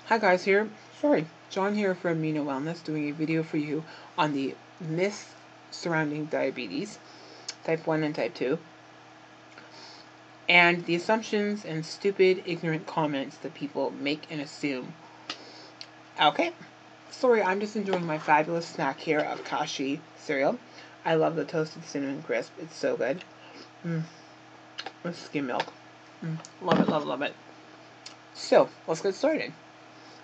Hi guys here. John here from Amino Wellness doing a video for you on the myths surrounding diabetes, type 1 and type 2, and the assumptions and stupid, ignorant comments that people make and assume. Okay, sorry, I'm just enjoying my fabulous snack here of Kashi cereal. I love the toasted cinnamon crisp. It's so good. With skim milk. Love it, love it, love it. So, let's get started.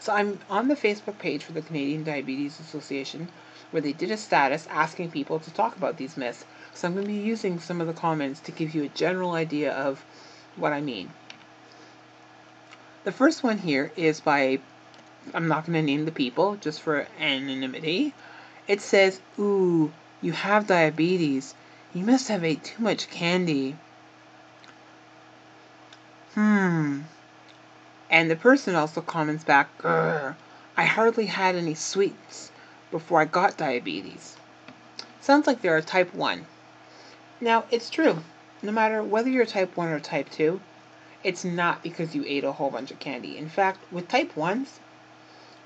So I'm on the Facebook page for the Canadian Diabetes Association, where they did a status asking people to talk about these myths. So I'm going to be using some of the comments to give you a general idea of what I mean. The first one here is by, I'm not going to name the people, just for anonymity. It says, "Ooh, you have diabetes. You must have ate too much candy." And the person also comments back, "Grr, I hardly had any sweets before I got diabetes." Sounds like they're a type 1. Now, it's true. No matter whether you're type 1 or type 2, it's not because you ate a whole bunch of candy. In fact, with type 1s,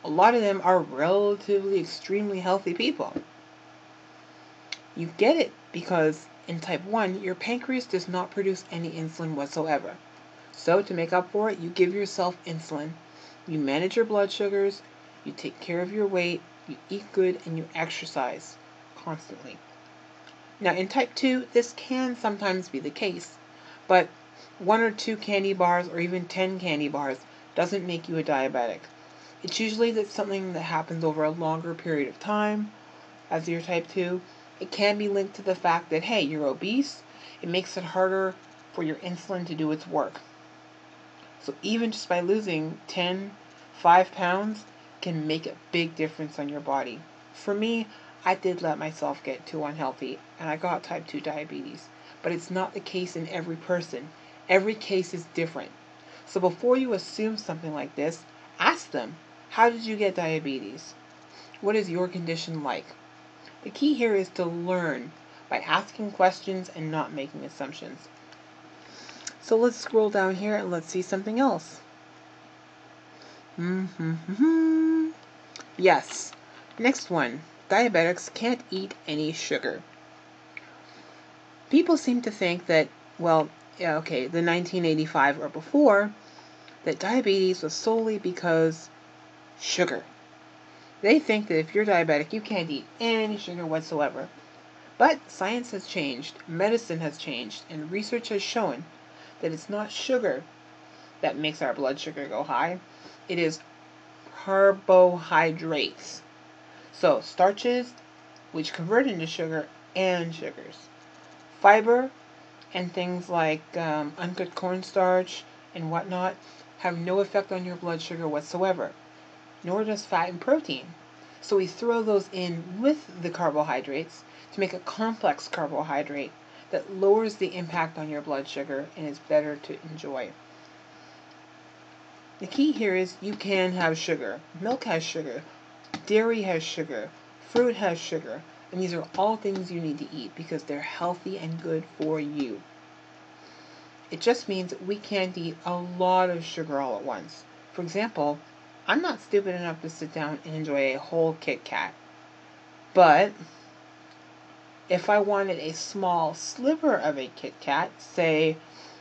a lot of them are relatively extremely healthy people. You get it because in type 1, your pancreas does not produce any insulin whatsoever. So to make up for it, you give yourself insulin. You manage your blood sugars, you take care of your weight, you eat good, and you exercise constantly. Now in type 2, this can sometimes be the case, but 1 or 2 candy bars or even 10 candy bars doesn't make you a diabetic. It's usually something that happens over a longer period of time. As you're type 2, it can be linked to the fact that, hey, you're obese. It makes it harder for your insulin to do its work. So even just by losing 5 pounds can make a big difference on your body. For me, I did let myself get too unhealthy and I got type 2 diabetes. But it's not the case in every person. Every case is different. So before you assume something like this, ask them, how did you get diabetes? What is your condition like? The key here is to learn by asking questions and not making assumptions. So let's scroll down here and let's see something else. Yes. Next one. Diabetics can't eat any sugar. People seem to think that, the 1985 or before, that diabetes was solely because sugar. They think that if you're diabetic, you can't eat any sugar whatsoever. But science has changed, medicine has changed, and research has shown that it's not sugar that makes our blood sugar go high. It is carbohydrates. So starches, which convert into sugar, and sugars. Fiber and things like uncut cornstarch and whatnot have no effect on your blood sugar whatsoever, nor does fat and protein. So we throw those in with the carbohydrates to make a complex carbohydrate that lowers the impact on your blood sugar and is better to enjoy. The key here is you can have sugar. Milk has sugar. Dairy has sugar. Fruit has sugar. And these are all things you need to eat because they're healthy and good for you. It just means that we can't eat a lot of sugar all at once. For example, I'm not stupid enough to sit down and enjoy a whole Kit Kat. But if I wanted a small sliver of a Kit Kat, say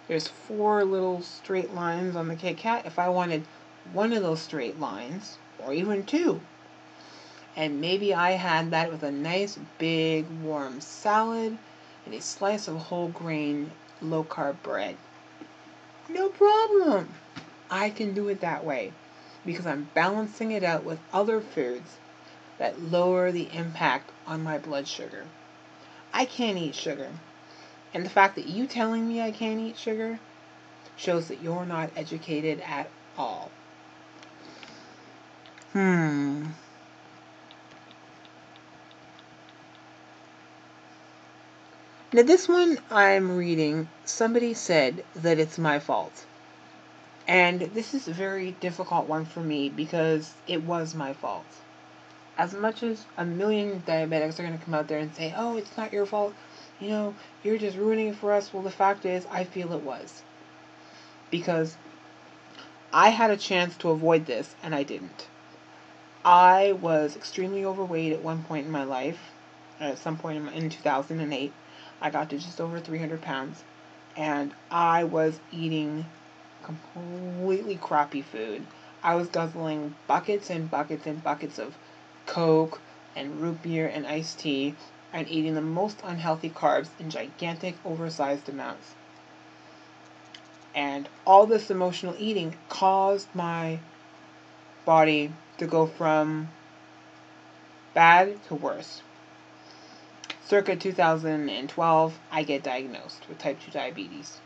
there's 4 little straight lines on the Kit Kat, if I wanted one of those straight lines, or even 2, and maybe I had that with a nice big warm salad and a slice of whole grain low carb bread, no problem. I can do it that way because I'm balancing it out with other foods that lower the impact on my blood sugar. I can't eat sugar. And the fact that you telling me I can't eat sugar shows that you're not educated at all. Now this one I'm reading, somebody said that it's my fault. And this is a very difficult one for me because it was my fault. As much as a million diabetics are going to come out there and say, oh, it's not your fault, you're just ruining it for us. Well, the fact is, I feel it was. Because I had a chance to avoid this, and I didn't. I was extremely overweight at one point in my life. At some point in 2008, I got to just over 300 pounds, and I was eating completely crappy food. I was guzzling buckets and buckets and buckets of Coke and root beer and iced tea, and eating the most unhealthy carbs in gigantic, oversized amounts. And all this emotional eating caused my body to go from bad to worse. Circa 2012, I get diagnosed with type 2 diabetes.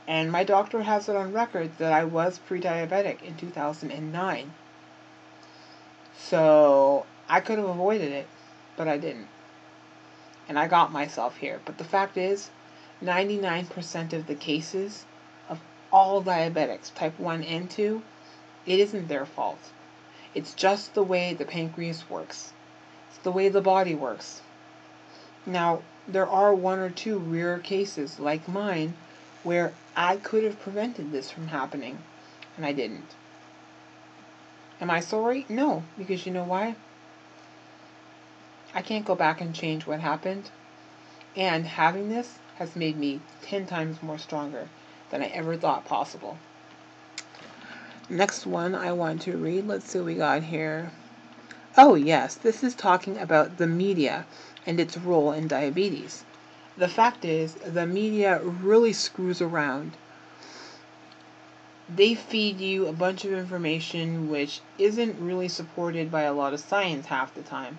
And my doctor has it on record that I was pre-diabetic in 2009. So I could have avoided it, but I didn't. And I got myself here. But the fact is, 99% of the cases of all diabetics, type 1 and 2, it isn't their fault. It's just the way the pancreas works. It's the way the body works. Now, there are one or two rare cases, like mine, where I could have prevented this from happening, and I didn't. Am I sorry? No, because you know why? I can't go back and change what happened, and having this has made me 10 times more stronger than I ever thought possible. Next one I want to read. Let's see what we got here. Oh yes, this is talking about the media and its role in diabetes. The fact is, the media really screws around. They feed you a bunch of information which isn't really supported by a lot of science half the time.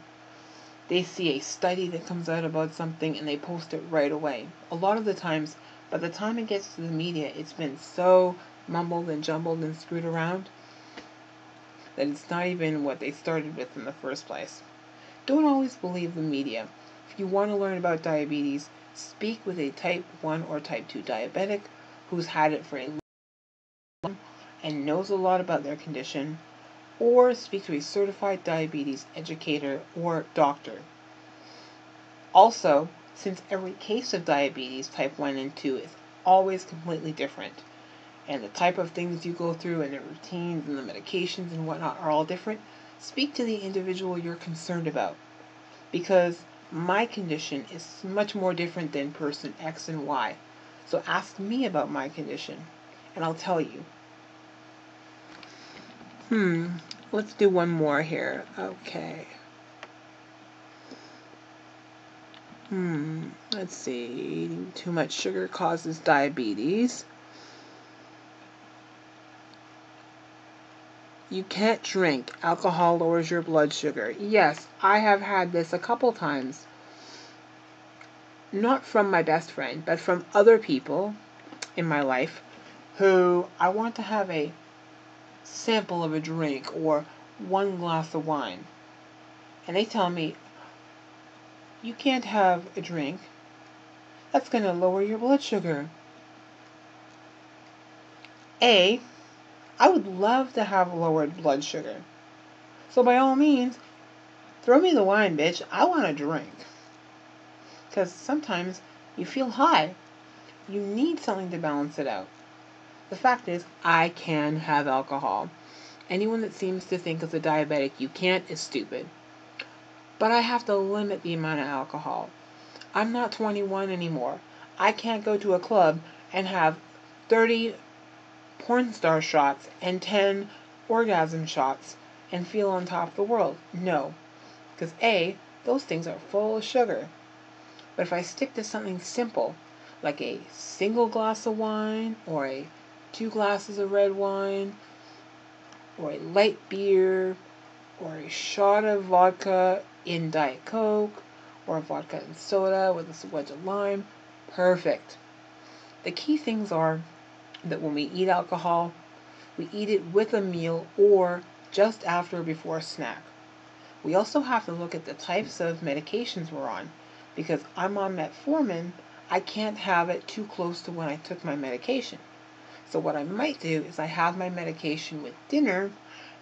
They see a study that comes out about something and they post it right away. A lot of the times, by the time it gets to the media, it's been so mumbled and jumbled and screwed around that it's not even what they started with in the first place. Don't always believe the media. If you want to learn about diabetes, speak with a type 1 or type 2 diabetic who's had it for a long time and knows a lot about their condition, or speak to a certified diabetes educator or doctor. Also, since every case of diabetes type 1 and 2 is always completely different, and the type of things you go through and the routines and the medications and whatnot are all different, speak to the individual you're concerned about. Because my condition is much more different than person X and Y. So ask me about my condition, and I'll tell you. Let's do one more here. Okay. Let's see. Eating too much sugar causes diabetes. You can't drink. Alcohol lowers your blood sugar. Yes, I have had this a couple times. Not from my best friend, but from other people in my life who I want to have a sample of a drink or one glass of wine. And they tell me, you can't have a drink. That's going to lower your blood sugar. I would love to have lowered blood sugar. So by all means, throw me the wine, bitch. I want a drink. Because sometimes you feel high. You need something to balance it out. The fact is, I can have alcohol. Anyone that seems to think as a diabetic you can't is stupid. But I have to limit the amount of alcohol. I'm not 21 anymore. I can't go to a club and have 30 porn star shots and 10 orgasm shots and feel on top of the world. No. Because those things are full of sugar. But if I stick to something simple, like a single glass of wine, or 2 glasses of red wine, or a light beer, or a shot of vodka in Diet Coke, or a vodka and soda with a wedge of lime, perfect. The key things are that when we eat alcohol, we eat it with a meal or just after or before a snack. We also have to look at the types of medications we're on. Because I'm on metformin, I can't have it too close to when I took my medication. So what I might do is I have my medication with dinner,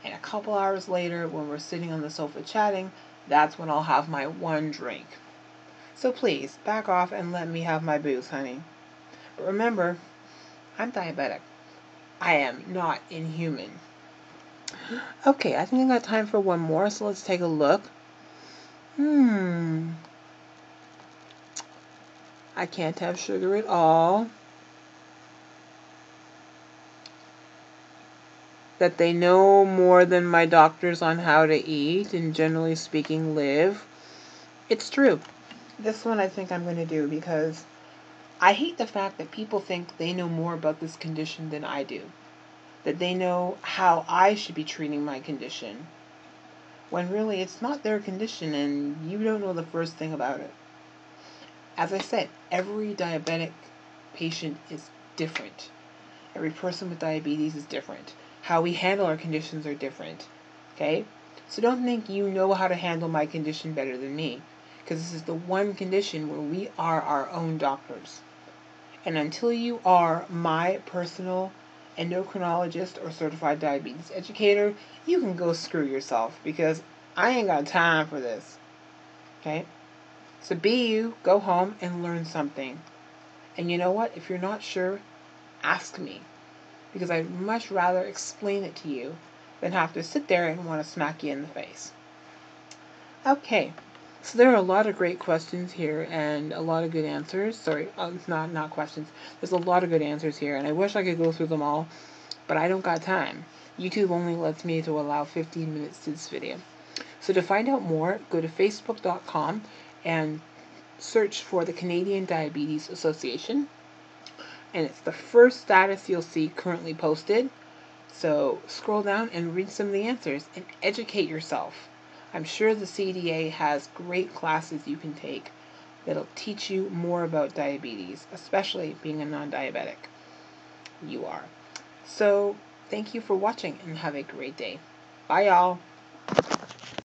and a couple hours later when we're sitting on the sofa chatting, that's when I'll have my one drink. So please, back off and let me have my booze, honey. But remember, I'm diabetic. I am not inhuman. Okay, I think I got time for one more, so let's take a look. I can't have sugar at all. That they know more than my doctors on how to eat and generally speaking live. It's true. This one I think I'm going to do because I hate the fact that people think they know more about this condition than I do. That they know how I should be treating my condition. When really it's not their condition and you don't know the first thing about it. As I said, every diabetic patient is different. Every person with diabetes is different. How we handle our conditions are different. Okay? So don't think you know how to handle my condition better than me. Because this is the one condition where we are our own doctors. And until you are my personal endocrinologist or certified diabetes educator, you can go screw yourself because I ain't got time for this. Okay? So be you, go home and learn something. And you know what? If you're not sure, ask me. Because I'd much rather explain it to you than have to sit there and want to smack you in the face. Okay, so there are a lot of great questions here and a lot of good answers. Sorry, not questions. There's a lot of good answers here, and I wish I could go through them all, but I don't got time. YouTube only lets me to allow 15 minutes to this video. So to find out more, go to facebook.com and search for the Canadian Diabetes Association. And it's the first status you'll see currently posted. So scroll down and read some of the answers and educate yourself. I'm sure the CDA has great classes you can take that'll teach you more about diabetes, especially being a non-diabetic. You are. So thank you for watching and have a great day. Bye, y'all.